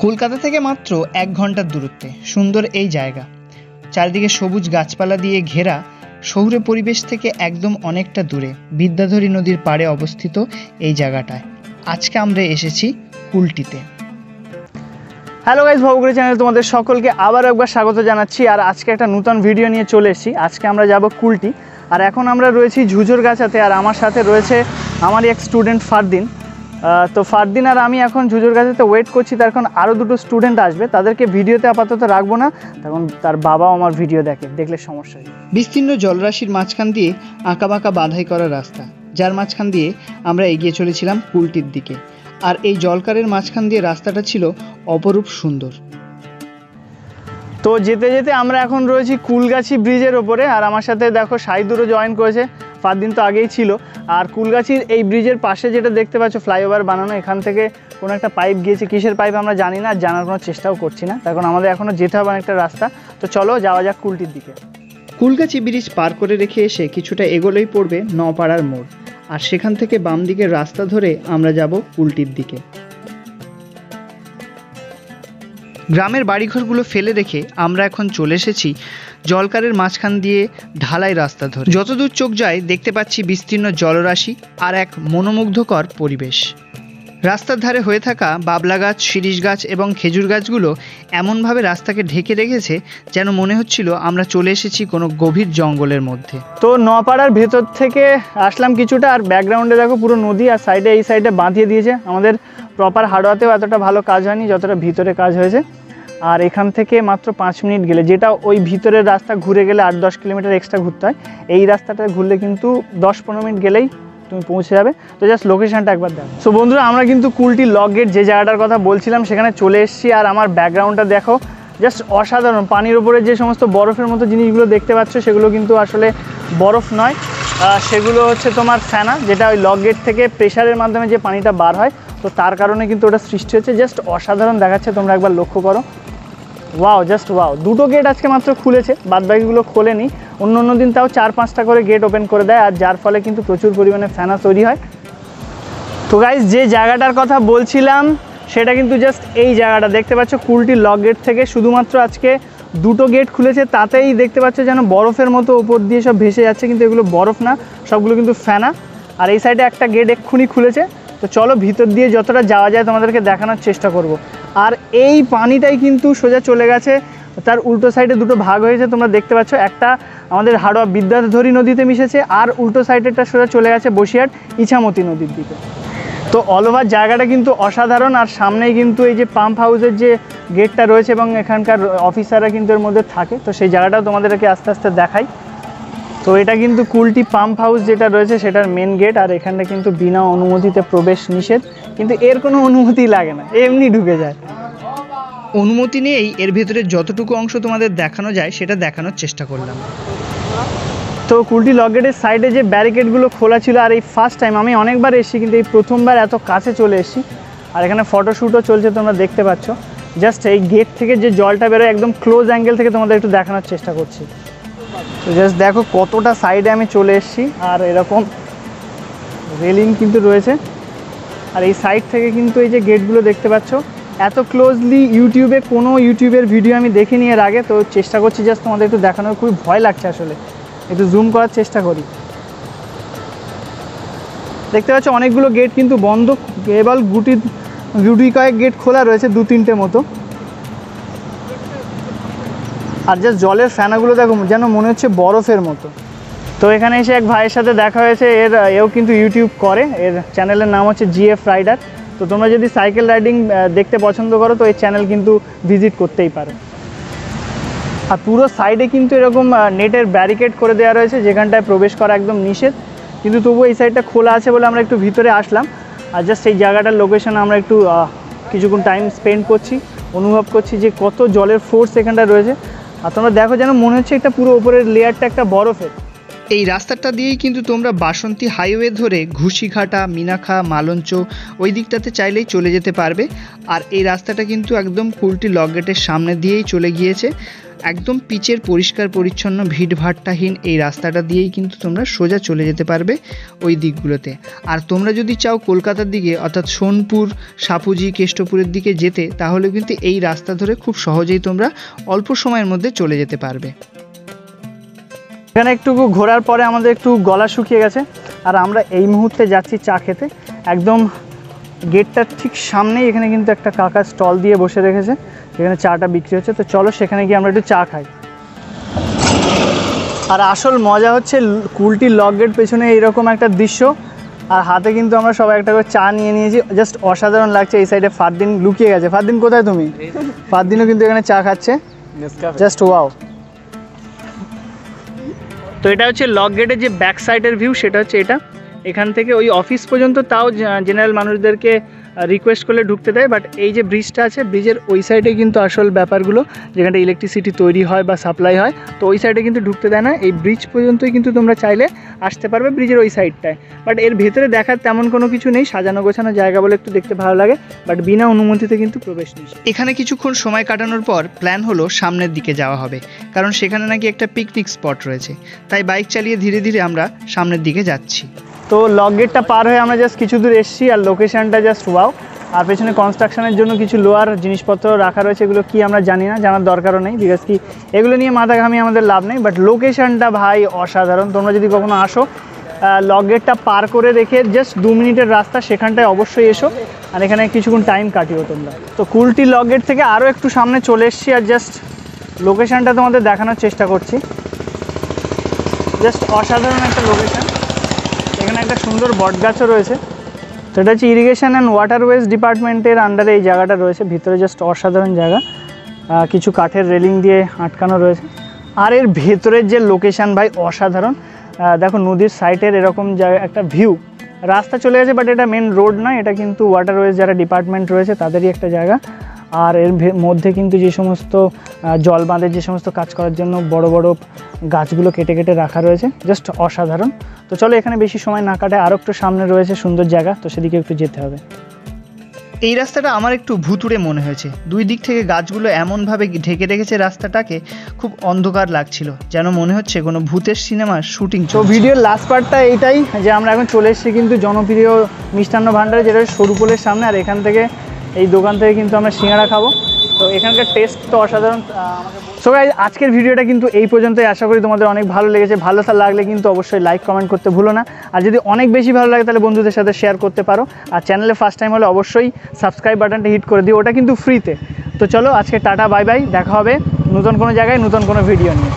কলকাতা থেকে মাত্র 1 ঘন্টার দূরত্বে সুন্দর এই জায়গা, চারিদিকে সবুজ গাছপালা দিয়ে ঘেরা, শহুরে পরিবেশ থেকে একদম অনেকটা দূরে বিদ্যাধরী নদীর পাড়ে অবস্থিত এই জায়গাটায় আজকে আমরা এসেছি কুলটিতে। হ্যালো গাইস, ভাবুগুড়ি চ্যানেলে তোমাদের সকলকে আবার একবার স্বাগত জানাচ্ছি। আর আজকে একটা নতুন ভিডিও নিয়ে চলে এসেছি। আজকে আমরা যাব কুলটি, আর এখন আমরা রয়েছি ঝুঝুরগাছাতে। আর আমার সাথে রয়েছে আমারই এক স্টুডেন্ট ফারদিন। তো ফারদিন আর আমি এখন ঝুঝুরগাছাতে ওয়েট করছি। তার এখন আরও দুটো স্টুডেন্ট আসবে, তাদেরকে ভিডিওতে আপাতত রাখবো না, তখন তার বাবাও আমার ভিডিও দেখলে সমস্যা হয়। বিস্তীর্ণ জলরাশির মাঝখান দিয়ে আঁকাবাঁকা বাঁধাই করা রাস্তা, যার মাঝখান দিয়ে আমরা এগিয়ে চলেছিলাম কুলটির দিকে। আর এই জলকারের মাঝখান দিয়ে রাস্তাটা ছিল অপরূপ সুন্দর। তো যেতে যেতে আমরা এখন রয়েছি কুলগাছি ব্রিজের ওপরে। আর আমার সাথে দেখো শাহিদুরও জয়েন করেছে, ফারদিন তো আগেই ছিল। আর কুলগাছির এই ব্রিজের পাশে যেটা দেখতে পাচ্ছ ফ্লাইওভার বানানো, এখান থেকে কোনো একটা পাইপ গিয়েছে, কিসের পাইপ আমরা জানি না, জানার কোনো চেষ্টাও করছি না। তখন আমাদের এখনও যেতে হবে অনেকটা রাস্তা। তো চলো যাওয়া যাক কুলটির দিকে। কুলগাছি ব্রিজ পার করে রেখে এসে কিছুটা এগোলেই পড়বে নপাড়ার মোড়, আর সেখান থেকে বাম দিকের রাস্তা ধরে আমরা যাব কুলটির দিকে। গ্রামের বাড়িঘরগুলো ফেলে রেখে আমরা এখন চলে এসেছি জলকারের মাঝখান দিয়ে ঢালাই রাস্তা ধরে। যতদূর চোখ যায় দেখতে পাচ্ছি বিস্তীর্ণ জলরাশি আর এক মনোমুগ্ধকর পরিবেশ। রাস্তার ধারে হয়ে থাকা বাবলা গাছ, শিরীষ গাছ এবং খেজুর গাছগুলো এমনভাবে রাস্তাকে ঢেকে রেখেছে যেন মনে হচ্ছিল আমরা চলে এসেছি কোনো গভীর জঙ্গলের মধ্যে। তো নপাড়ার ভেতর থেকে আসলাম কিছুটা, আর ব্যাকগ্রাউন্ডে দেখো পুরো নদী, আর সাইডে এই সাইডে বাঁধিয়ে দিয়েছে। আমাদের প্রপার হাড়োয়াতেও এতটা ভালো কাজ হয়নি যতটা ভিতরে কাজ হয়েছে। আর এখান থেকে মাত্র 5 মিনিট গেলে, যেটা ওই ভিতরের রাস্তা ঘুরে গেলে 8-10 কিলোমিটার এক্সট্রা ঘুরতে হয়, এই রাস্তাটা ঘুরলে কিন্তু 10-15 মিনিট গেলেই তুমি পৌঁছে যাবে। তো জাস্ট লোকেশনটা একবার দেখো। সো বন্ধুরা, আমরা কিন্তু কুলটি লক গেট যে জায়গাটার কথা বলছিলাম সেখানে চলে এসেছি। আর আমার ব্যাকগ্রাউন্ডটা দেখো, জাস্ট অসাধারণ। পানির উপরে যে সমস্ত বরফের মতো জিনিসগুলো দেখতে পাচ্ছ সেগুলো কিন্তু আসলে বরফ নয়, সেগুলো হচ্ছে তোমার ফেনা, যেটা ওই লক গেট থেকে প্রেশারের মাধ্যমে যে পানিটা বার হয়, তো তার কারণে কিন্তু ওটা সৃষ্টি হচ্ছে। জাস্ট অসাধারণ দেখাচ্ছে, তোমরা একবার লক্ষ্য করো। Wow, just wow. 2টো গেট আজকে মাত্র খুলেছে, বাদবাকিগুলো খোলেনি। অন্য দিন তাও 4-5টা করে গেট ওপেন করে দেয়, আর যার ফলে কিন্তু প্রচুর পরিমাণে ফেনা তৈরি হয়। তো গাইস, যে জায়গাটার কথা বলছিলাম সেটা কিন্তু জাস্ট এই জায়গাটা দেখতে পাচ্ছ, কুলটি লক গেট থেকে শুধুমাত্র আজকে 2টো গেট খুলেছে। তাতেই দেখতে পাচ্ছ যেন বরফের মতো ওপর দিয়ে সব ভেসে যাচ্ছে, কিন্তু এগুলো বরফ না, সবগুলো কিন্তু ফেনা। আর এই সাইডে একটা গেট এক্ষুনি খুলেছে। তো চলো ভিতর দিয়ে যতটা যাওয়া যায় তোমাদেরকে দেখানোর চেষ্টা করব। আর এই পানিটাই কিন্তু সোজা চলে গেছে, তার উল্টো সাইডে 2টো ভাগ হয়েছে, তোমরা দেখতে পাচ্ছ। একটা আমাদের হাড়োয়া বিদ্যাধরী নদীতে মিশেছে, আর উল্টো সাইডেরটা সোজা চলে গেছে বসিরহাট ইছামতি নদীর দিকে। তো অল ওভার জায়গাটা কিন্তু অসাধারণ। আর সামনেই কিন্তু এই যে পাম্প হাউসের যে গেটটা রয়েছে এবং এখানকার অফিসাররা কিন্তু এর মধ্যে থাকে, তো সেই জায়গাটাও তোমাদেরকে আস্তে আস্তে দেখাই। তো এটা কিন্তু কুলটি পাম্প হাউস যেটা রয়েছে সেটার মেন গেট। আর এখানটা কিন্তু বিনা অনুমতিতে প্রবেশ নিষেধ, কিন্তু এর কোনো অনুমতি লাগে না, এমনি ঢুকে যায়। অনুমতি নিয়েই এর ভেতরে যতটুকু অংশ তোমাদের দেখানো যায় সেটা দেখানোর চেষ্টা করলাম। তো কুলটি লক গেটের সাইডে যে ব্যারিকেডগুলো খোলা ছিল, আর এই ফার্স্ট টাইম, আমি অনেকবার এসেছি কিন্তু এই প্রথমবার এত কাছে চলে এসেছি। আর এখানে ফটোশ্যুটও চলছে, তোমরা দেখতে পাচ্ছ। জাস্ট এই গেট থেকে যে জলটা বেরোয় একদম ক্লোজ অ্যাঙ্গেল থেকে তোমাদের একটু দেখানোর চেষ্টা করছি। তো জাস্ট দেখো কতটা সাইডে আমি চলে এসেছি, আর এরকম রেলিং কিন্তু রয়েছে। আর এই সাইড থেকে কিন্তু এই যে গেটগুলো দেখতে পাচ্ছ, এত ক্লোজলি ইউটিউবে কোনো ইউটিউবের ভিডিও আমি দেখিনি এর আগে। তো চেষ্টা করছি জাস্ট তোমাদের একটু দেখানোর, খুবই ভয় লাগছে আসলে, একটু জুম করার চেষ্টা করি। দেখতে পাচ্ছ অনেকগুলো গেট কিন্তু বন্ধ, কেবল গুটি কয়েক গেট খোলা রয়েছে, 2-3টে মতো। আর জাস্ট জলের ফ্যানাগুলো দেখো, যেন মনে হচ্ছে বরফের মতো। তো এখানে এসে এক ভাইয়ের সাথে দেখা হয়েছে, এও কিন্তু ইউটিউব করে, এর চ্যানেলের নাম হচ্ছে GF রাইডার। তো তোমরা যদি সাইকেল রাইডিং দেখতে পছন্দ করো তো এই চ্যানেল কিন্তু ভিজিট করতেই পারো। আর পুরো সাইডে কিন্তু এরকম নেটের ব্যারিকেড করে দেওয়া রয়েছে, যেখানটায় প্রবেশ করা একদম নিষেধ, কিন্তু তবুও এই সাইডটা খোলা আছে বলে আমরা একটু ভিতরে আসলাম। আর জাস্ট এই জায়গাটার লোকেশন আমরা একটু কিছুক্ষণ টাইম স্পেন্ড করছি, অনুভব করছি যে কত জলের ফোর্স এখানটা রয়েছে। আর তোমরা দেখো যেন মনে হচ্ছে একটা পুরো উপরের লেয়ারটা একটা বরফের। এই রাস্তাটা দিয়েই কিন্তু তোমরা বাসন্তী হাইওয়ে ধরে ঘুষিঘাটা, মিনাখা, মালঞ্চ ওই দিকটাতে চাইলেই চলে যেতে পারবে। আর এই রাস্তাটা কিন্তু একদম কুলটি লক গেটের সামনে দিয়েই চলে গিয়েছে। একদম পিচের পরিষ্কার পরিচ্ছন্ন ভিড়ভাট্টাহীন এই রাস্তাটা দিয়েই কিন্তু তোমরা সোজা চলে যেতে পারবে ওই দিকগুলোতে। আর তোমরা যদি চাও কলকাতার দিকে অর্থাৎ সোনপুর, সাপুজি, কেষ্টপুরের দিকে যেতে, তাহলে কিন্তু এই রাস্তা ধরে খুব সহজেই তোমরা অল্প সময়ের মধ্যে চলে যেতে পারবে। এখানে একটু ঘোরার পরে আমাদের একটু গলা শুকিয়ে গেছে, আর আমরা এই মুহূর্তে যাচ্ছি চা খেতে। একদম গেটটার ঠিক সামনেই এখানে কিন্তু একটা কাকা স্টল দিয়ে বসে রেখেছে, যেখানে চাটা বিক্রি হচ্ছে। তো চলো সেখানে গিয়ে আমরা একটু চা খাই। আর আসল মজা হচ্ছে কুলটি লক গেট পেছনে এইরকম একটা দৃশ্য, আর হাতে কিন্তু আমরা সবাই একটা করে চা নিয়ে নিয়েছি। জাস্ট অসাধারণ লাগছে। এই সাইডে ফারদিন লুকিয়ে গেছে। ফারদিন কোথায় তুমি? ফারদিনও কিন্তু এখানে চা খাচ্ছে। Just wow. তো এটা হচ্ছে লক গেটের যে ব্যাক সাইডের ভিউ, সেটা হচ্ছে এটা। এখান থেকে ওই অফিস পর্যন্ত তাও জেনারেল মানুষদেরকে রিকোয়েস্ট করলে ঢুকতে দেয়, বাট এই যে ব্রিজটা আছে, ব্রিজের ওই সাইডে কিন্তু আসল ব্যাপারগুলো, যেখানে ইলেকট্রিসিটি তৈরি হয় বা সাপ্লাই হয়, তো ওই সাইডে কিন্তু ঢুকতে দেয় না। এই ব্রিজ পর্যন্তই কিন্তু তোমরা চাইলে আসতে পারবে, ব্রিজের ওই সাইডটায়। বাট এর ভেতরে দেখার তেমন কোনো কিছু নেই, সাজানো গোছানো জায়গা বলে একটু দেখতে ভালো লাগে, বাট বিনা অনুমতিতে কিন্তু প্রবেশ নেই। এখানে কিছুক্ষণ সময় কাটানোর পর প্ল্যান হলো সামনের দিকে যাওয়া হবে, কারণ সেখানে নাকি একটা পিকনিক স্পট রয়েছে। তাই বাইক চালিয়ে ধীরে ধীরে আমরা সামনের দিকে যাচ্ছি। তো লক গেটটা পার হয়ে আমরা জাস্ট কিছু দূর এসেছি, আর লোকেশনটা জাস্ট ওয়াও। আর পেছনে কনস্ট্রাকশনের জন্য কিছু লোয়ার জিনিসপত্র রাখা রয়েছে, এগুলো কি আমরা জানি না, জানার দরকারও নেই, বিকজ কি এগুলো নিয়ে মাথা ঘামিয়ে আমাদের লাভ নেই। বাট লোকেশনটা ভাই অসাধারণ। তোমরা যদি কখনো আসো, লক গেটটা পার করে রেখে জাস্ট 2 মিনিটের রাস্তা, সেখানটায় অবশ্যই এসো, আর এখানে কিছুক্ষণ টাইম কাটিও তোমরা। তো কুলটি লক গেট থেকে আরও একটু সামনে চলে এসেছি, আর জাস্ট লোকেশনটা তোমাদের দেখানোর চেষ্টা করছি। জাস্ট অসাধারণ একটা লোকেশন। এখানে একটা সুন্দর বটগাছও রয়েছে। তো এটা হচ্ছে ইরিগেশন অ্যান্ড ওয়াটারওয়েজ ডিপার্টমেন্টের আন্ডারে এই জায়গাটা রয়েছে। ভিতরে জাস্ট অসাধারণ জায়গা, কিছু কাঠের রেলিং দিয়ে আটকানো রয়েছে। আর এর ভেতরের যে লোকেশান ভাই অসাধারণ। দেখো নদীর সাইডের এরকম জায়গা একটা ভিউ, রাস্তা চলে গেছে, বাট এটা মেন রোড নয়, এটা কিন্তু ওয়াটারওয়েজ যারা ডিপার্টমেন্ট রয়েছে তাদেরই একটা জায়গা। আর এর মধ্যে কিন্তু যে সমস্ত জল বাঁধের যে সমস্ত কাজ করার জন্য বড় বড় গাছগুলো কেটে কেটে রাখা রয়েছে, জাস্ট অসাধারণ। তো চলো এখানে বেশি সময় না কাটে, আরও একটু সামনে রয়েছে সুন্দর জায়গা, তো সেদিকে একটু যেতে হবে। এই রাস্তাটা আমার একটু ভুতুড়ে মনে হয়েছে। দুই দিক থেকে গাছগুলো এমনভাবে ঢেকে রেখেছে রাস্তাটাকে, খুব অন্ধকার লাগছিল, যেন মনে হচ্ছে কোনো ভূতের সিনেমার শুটিং। তো ভিডিওর লাস্ট পার্টটা এইটাই, যে আমরা এখন চলে এসেছি কিন্তু জনপ্রিয় মিষ্টান্ন ভাণ্ডারে, যেটা সরুপোলের সামনে। আর এখান থেকে, এই দোকান থেকে কিন্তু আমরা সিঙ্গাড়া খাবো। তো এখানকার টেস্ট তো অসাধারণ। সো গাইস, আজকের ভিডিওটা কিন্তু এই পর্যন্তই। আশা করি তোমাদের অনেক ভালো লেগেছে। ভালো লাগলে কিন্তু অবশ্যই লাইক কমেন্ট করতে ভুলো না। আর যদি অনেক বেশি ভালো লাগে তাহলে বন্ধুদের সাথে শেয়ার করতে পারো। আর চ্যানেলে ফার্স্ট টাইম হলে অবশ্যই সাবস্ক্রাইব বাটনটা হিট করে দিও, ওটা কিন্তু ফ্রিতে। তো চলো আজকে টাটা, বাই বাই, দেখা হবে নতুন কোনো জায়গায় নতুন কোনো ভিডিও নিয়ে।